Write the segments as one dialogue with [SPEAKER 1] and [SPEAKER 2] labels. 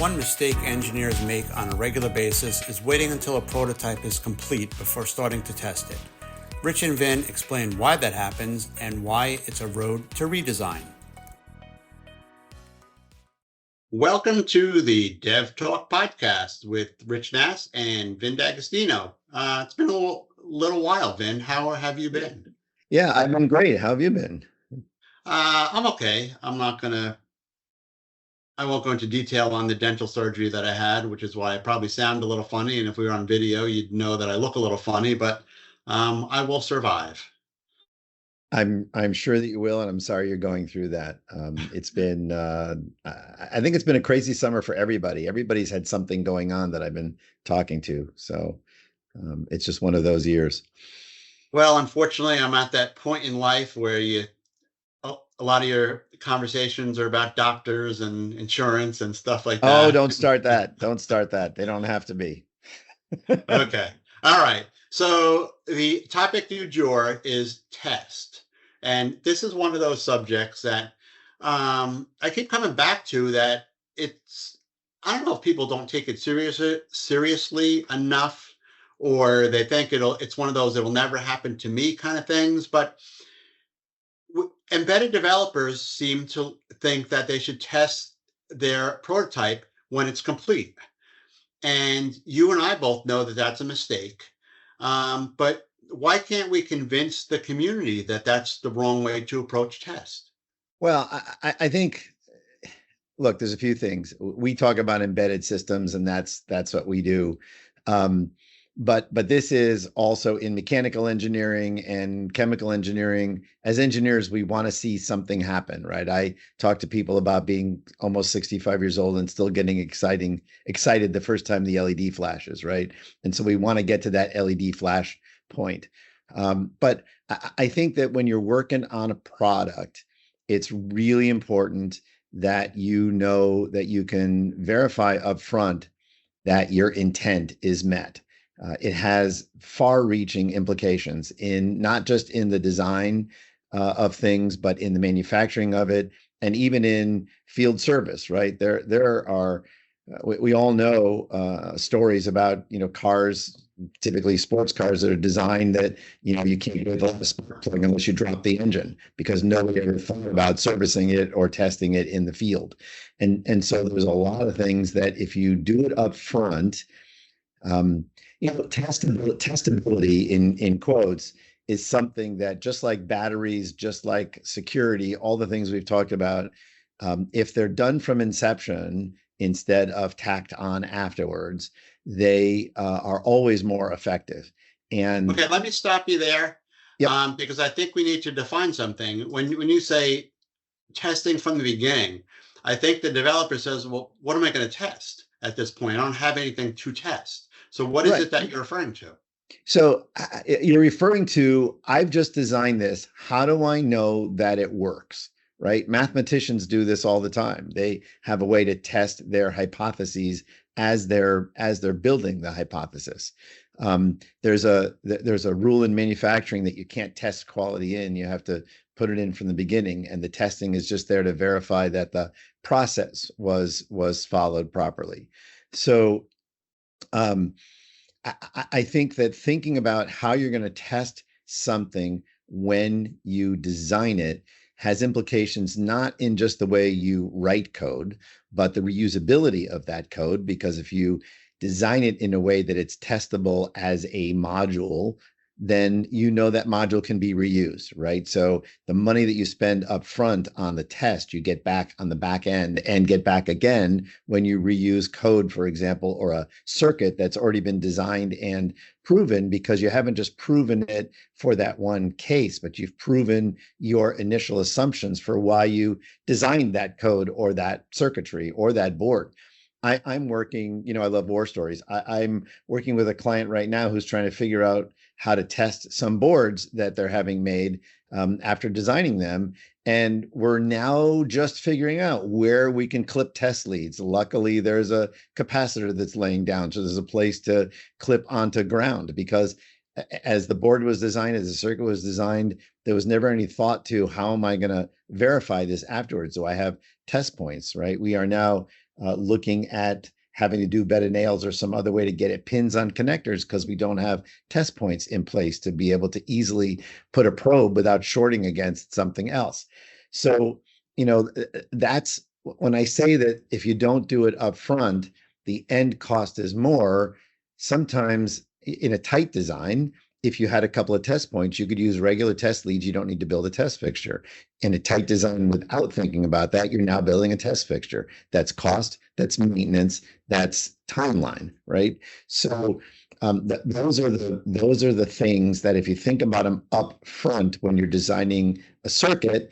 [SPEAKER 1] One mistake engineers make on a regular basis is waiting until a prototype is complete before starting to test it. Rich and Vin explain why that happens and why it's a road to redesign. Welcome to the DevTalk podcast with Rich Nass and Vin D'Agostino. It's been a little while, Vin. How have you been?
[SPEAKER 2] Yeah, I've been great. How have you been?
[SPEAKER 1] I'm okay. I won't go into detail on the dental surgery that I had, which is why I probably sound a little funny. And if we were on video, you'd know that I look a little funny, but I will survive.
[SPEAKER 2] I'm sure that you will, and I'm sorry you're going through that. It's been I think it's been a crazy summer for everybody. Everybody's had something going on that I've been talking to. So it's just one of those years.
[SPEAKER 1] Well, unfortunately, I'm at that point in life where a lot of your conversations are about doctors and insurance and stuff like
[SPEAKER 2] Oh,
[SPEAKER 1] that.
[SPEAKER 2] don't start that. Don't start that. They don't have to be.
[SPEAKER 1] Okay. All right. So the topic du jour is test. And this is one of those subjects that I keep coming back to that I don't know if people don't take it seriously enough, or they think it's one of those that will never happen to me kind of things. But embedded developers seem to think that they should test their prototype when it's complete. And you and I both know that that's a mistake. But why can't we convince the community that that's the wrong way to approach test?
[SPEAKER 2] Well, I think, look, there's a few things. We talk about embedded systems, and that's what we do. But this is also in mechanical engineering and chemical engineering. As engineers, we want to see something happen, right? I talk to people about being almost 65 years old and still getting excited the first time the LED flashes, right? And so we want to get to that LED flash point. But I think that when you're working on a product, it's really important that you know that you can verify upfront that your intent is met. It has far-reaching implications in not just in the design of things, but in the manufacturing of it, and even in field service. Right there are we all know stories about cars, typically sports cars, that are designed that you can't get the spark plug unless you drop the engine, because nobody ever thought about servicing it or testing it in the field. And so there's a lot of things that if you do it up front, testability in quotes is something that, just like batteries, just like security, all the things we've talked about, if they're done from inception instead of tacked on afterwards, they are always more effective. And
[SPEAKER 1] okay, let me stop you there.
[SPEAKER 2] Yep.
[SPEAKER 1] Because I think we need to define something. When you say testing from the beginning, I think the developer says, well, what am I going to test at this point? I don't have anything to test. So what is it that you're referring to?
[SPEAKER 2] So you're referring to, I've just designed this. How do I know that it works? Right? Mathematicians do this all the time. They have a way to test their hypotheses as they're building the hypothesis. There's a rule in manufacturing that you can't test quality in. You have to put it in from the beginning, and the testing is just there to verify that the process was followed properly. So I think that thinking about how you're going to test something when you design it has implications not in just the way you write code, but the reusability of that code. Because if you design it in a way that it's testable as a module, then that module can be reused, right? So the money that you spend up front on the test, you get back on the back end and get back again when you reuse code, for example, or a circuit that's already been designed and proven, because you haven't just proven it for that one case, but you've proven your initial assumptions for why you designed that code or that circuitry or that board. I'm working, I love war stories. I'm working with a client right now who's trying to figure out how to test some boards that they're having made after designing them. And we're now just figuring out where we can clip test leads. Luckily, there's a capacitor that's laying down, so there's a place to clip onto ground, because as the board was designed, as the circuit was designed, there was never any thought to how am I going to verify this afterwards? Do I have test points, right? We are now looking at having to do better nails or some other way to get at pins on connectors because we don't have test points in place to be able to easily put a probe without shorting against something else. So, that's when I say that if you don't do it up front, the end cost is more. Sometimes in a tight design, if you had a couple of test points, you could use regular test leads. You don't need to build a test fixture. In a tight design, without thinking about that, you're now building a test fixture. That's cost, that's maintenance, that's timeline, right? So those are the things that if you think about them up front when you're designing a circuit,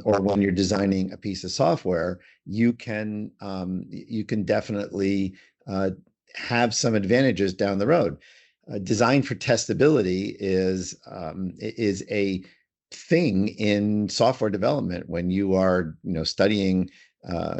[SPEAKER 2] or when you're designing a piece of software, you can definitely have some advantages down the road. Design for testability is a thing in software development. When you are studying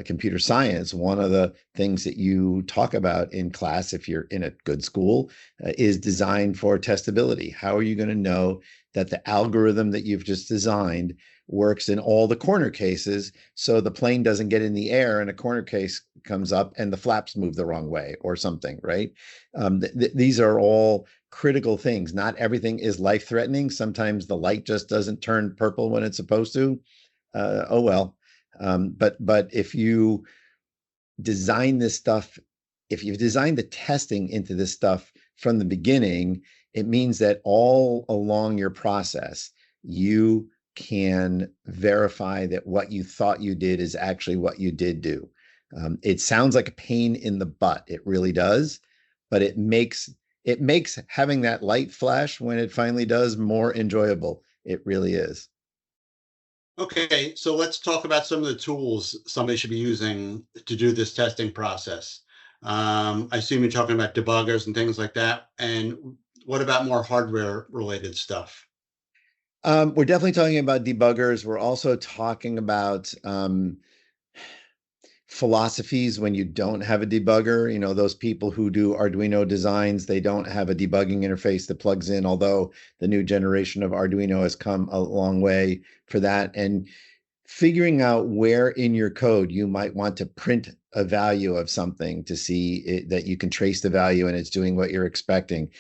[SPEAKER 2] computer science, one of the things that you talk about in class, if you're in a good school, is design for testability. How are you going to know that the algorithm that you've just designed works in all the corner cases, so the plane doesn't get in the air and a corner case comes up and the flaps move the wrong way or something, right? These are all critical things. Not everything is life-threatening. Sometimes the light just doesn't turn purple when it's supposed to. Oh well. But if you design this stuff, if you've designed the testing into this stuff from the beginning, it means that all along your process, you can verify that what you thought you did is actually what you did do. It sounds like a pain in the butt. It really does, but it makes having that light flash when it finally does more enjoyable. It really is.
[SPEAKER 1] Okay, so let's talk about some of the tools somebody should be using to do this testing process. I assume you're talking about debuggers and things like that. And what about more hardware related stuff?
[SPEAKER 2] We're definitely talking about debuggers. We're also talking about philosophies when you don't have a debugger. Those people who do Arduino designs, they don't have a debugging interface that plugs in, although the new generation of Arduino has come a long way for that. And figuring out where in your code you might want to print a value of something to see that you can trace the value and it's doing what you're expecting.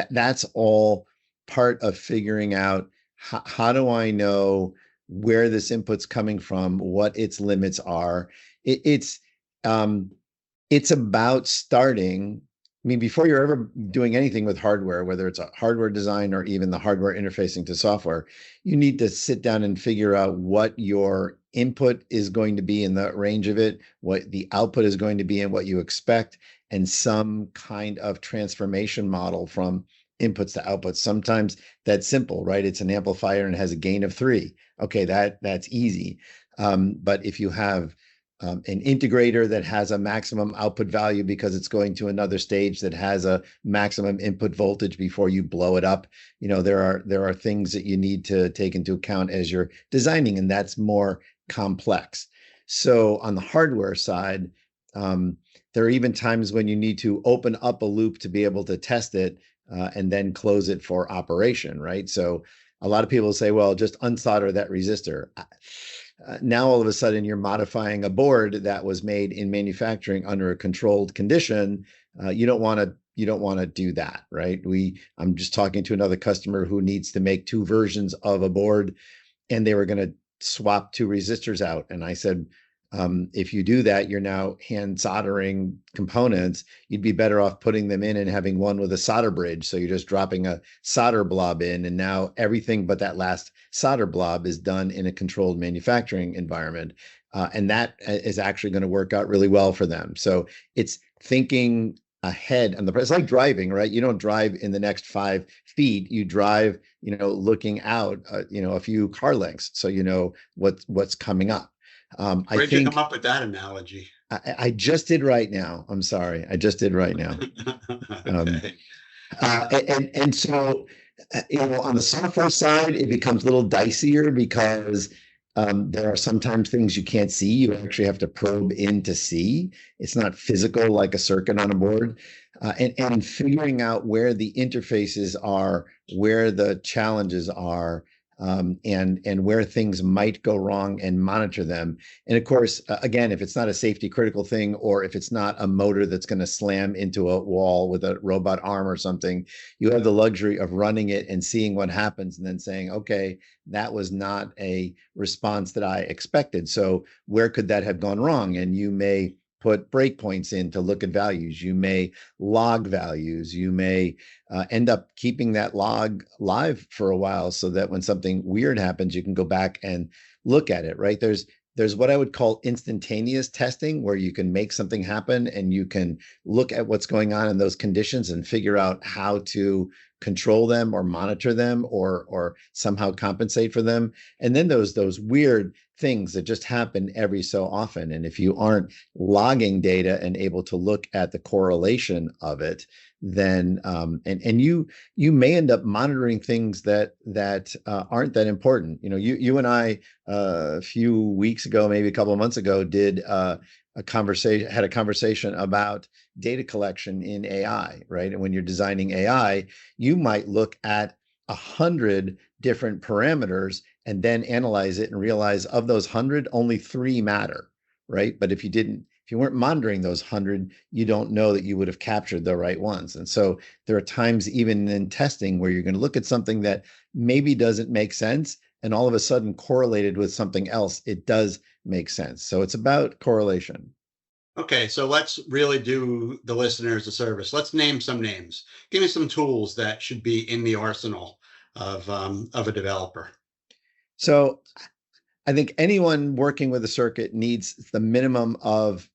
[SPEAKER 2] That's all part of figuring out how do I know where this input's coming from, what its limits are. Um, it's about starting. I mean, before you're ever doing anything with hardware, whether it's a hardware design or even the hardware interfacing to software, you need to sit down and figure out what your input is going to be in the range of it, what the output is going to be and what you expect, and some kind of transformation model from inputs to outputs. Sometimes that's simple, right? It's an amplifier and it has a gain of 3. Okay, that's easy. But if you have an integrator that has a maximum output value because it's going to another stage that has a maximum input voltage before you blow it up. There are things that you need to take into account as you're designing, and that's more complex. So on the hardware side, there are even times when you need to open up a loop to be able to test it and then close it for operation, right? So a lot of people say, well, just unsolder that resistor. Now all of a sudden you're modifying a board that was made in manufacturing under a controlled condition. You don't want to do that, right? I'm just talking to another customer who needs to make 2 versions of a board, and they were going to swap 2 resistors out. And I said, if you do that, you're now hand soldering components. You'd be better off putting them in and having one with a solder bridge. So you're just dropping a solder blob in, and now everything but that last solder blob is done in a controlled manufacturing environment. And that is actually going to work out really well for them. So it's thinking ahead. And it's like driving, right? You don't drive in the next 5 feet. You drive, looking out, a few car lengths. So you know what's coming up.
[SPEAKER 1] Where'd you come up with that analogy?
[SPEAKER 2] I just did right now. I'm sorry. I just did right now.
[SPEAKER 1] Okay.
[SPEAKER 2] And so, on the software side, it becomes a little dicier because there are sometimes things you can't see. You actually have to probe in to see. It's not physical like a circuit on a board. And figuring out where the interfaces are, where the challenges are, and where things might go wrong and monitor them. And of course, again, if it's not a safety critical thing, or if it's not a motor that's going to slam into a wall with a robot arm or something, you have the luxury of running it and seeing what happens and then saying, okay, that was not a response that I expected. So where could that have gone wrong? And you may put breakpoints in to look at values. You may log values. You may end up keeping that log live for a while so that when something weird happens, you can go back and look at it, right? There's what I would call instantaneous testing, where you can make something happen and you can look at what's going on in those conditions and figure out how to control them or monitor them or somehow compensate for them. And then those weird things that just happen every so often. And if you aren't logging data and able to look at the correlation of it, then and you may end up monitoring things that aren't that important. You know, you and I a few weeks ago, maybe a couple of months ago, had a conversation about data collection in AI, right? And when you're designing AI, you might look at 100 different parameters and then analyze it and realize of those 100, only 3 matter, right? But if you weren't monitoring those 100, you don't know that you would have captured the right ones. And so there are times even in testing where you're going to look at something that maybe doesn't make sense, and all of a sudden correlated with something else, it does make sense. So it's about correlation.
[SPEAKER 1] Okay, so let's really do the listeners a service. Let's name some names. Give me some tools that should be in the arsenal of a developer.
[SPEAKER 2] So I think anyone working with a circuit needs the minimum of,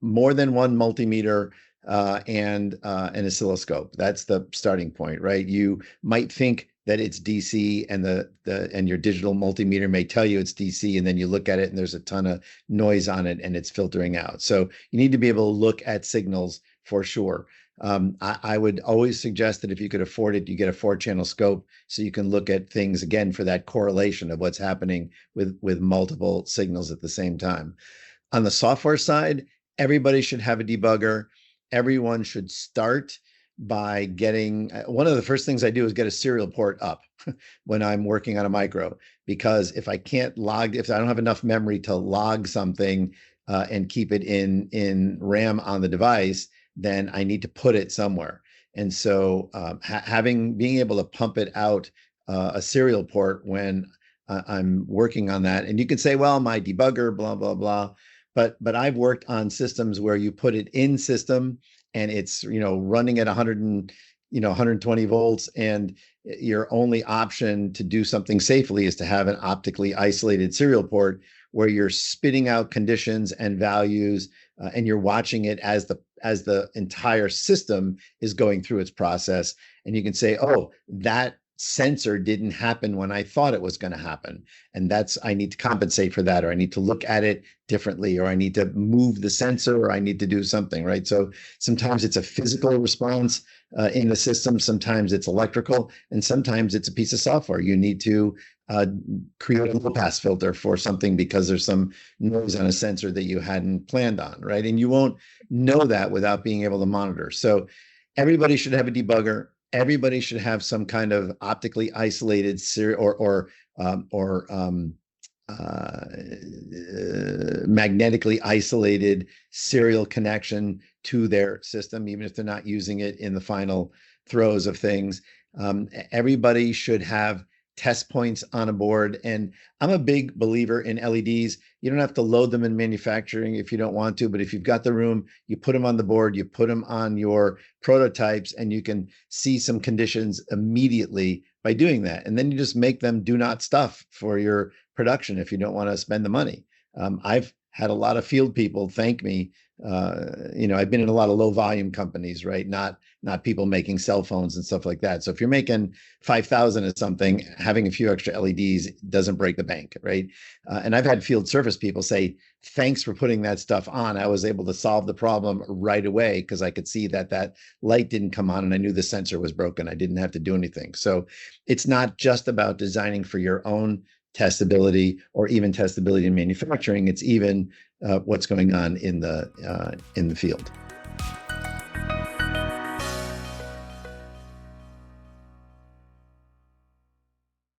[SPEAKER 2] more than one multimeter and an oscilloscope. That's the starting point, right? You might think that it's DC, and your digital multimeter may tell you it's DC, and then you look at it and there's a ton of noise on it and it's filtering out. So you need to be able to look at signals for sure. I would always suggest that if you could afford it, you get a 4-channel scope so you can look at things again for that correlation of what's happening with multiple signals at the same time. On the software side, everybody should have a debugger. Everyone should start by getting, one of the first things I do is get a serial port up when I'm working on a micro, because if I don't have enough memory to log something and keep it in RAM on the device, then I need to put it somewhere. And so being able to pump it out a serial port when I'm working on that. And you can say, well, my debugger, blah, blah, blah. But I've worked on systems where you put it in system and it's, running at 120 volts, and your only option to do something safely is to have an optically isolated serial port where you're spitting out conditions and values, and you're watching it as the entire system is going through its process. And you can say, oh, that sensor didn't happen when I thought it was going to happen. And I need to compensate for that, or I need to look at it differently, or I need to move the sensor, or I need to do something, right? So sometimes it's a physical response in the system. Sometimes it's electrical, and sometimes it's a piece of software. You need to create a low pass filter for something because there's some noise on a sensor that you hadn't planned on, right? And you won't know that without being able to monitor. So everybody should have a debugger. Everybody should have some kind of optically isolated magnetically isolated serial connection to their system, even if they're not using it in the final throes of things. Everybody should have test points on a board. And I'm a big believer in LEDs. You don't have to load them in manufacturing if you don't want to, but if you've got the room, you put them on the board, you put them on your prototypes, and you can see some conditions immediately by doing that. And then you just make them do not stuff for your production if you don't want to spend the money. I've had a lot of field people thank me. I've been in a lot of low volume companies, right? Not people making cell phones and stuff like that. So if you're making 5,000 of something, having a few extra LEDs doesn't break the bank, right? And I've had field service people say, thanks for putting that stuff on. I was able to solve the problem right away because I could see that light didn't come on and I knew the sensor was broken. I didn't have to do anything. So it's not just about designing for your own testability or even testability in manufacturing. It's even what's going on in the field.